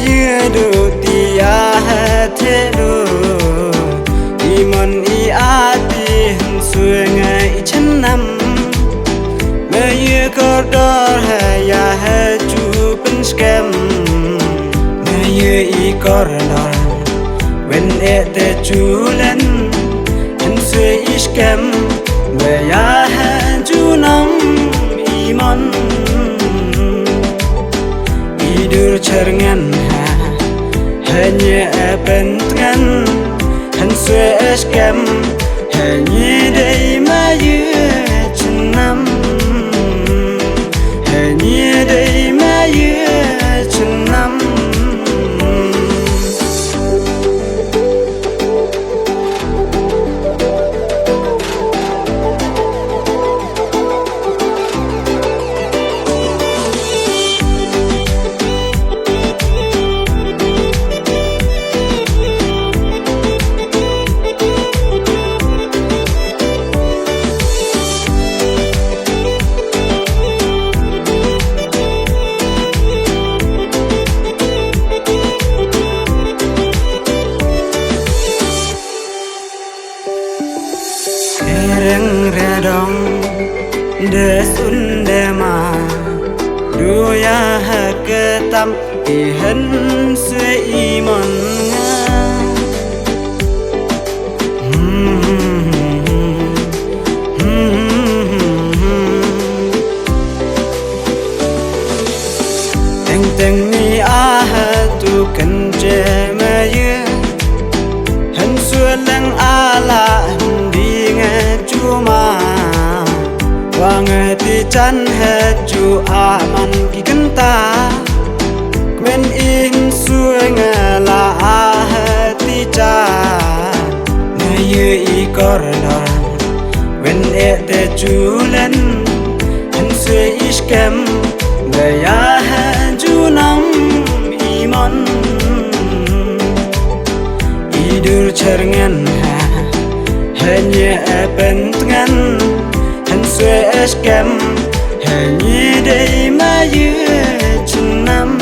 yu du ti a the du I mon I a ti suy ngày chân năm me yu có đor ha ya ha chu pin scam me yu I có đor when it the chu len and suy I scam me ya ha chu nam I mon I dur cherngan hanya pentengan han suy scam hanya dei ma yu chenam hanya dei ma yu chenam reng redong de sun de ma du ya ha ketam I hen se I mon teng teng ni a ha tu kan je ma ye hen suy leng a la Wang ti chan he chu a man ki kan ta men in suy nga la a he ti cha me yu I kor la when it the chu len han suy I scam me ya ha chu nam I mon I dur cherngan hanya pentengan suy scam hanya dei ma yu chenam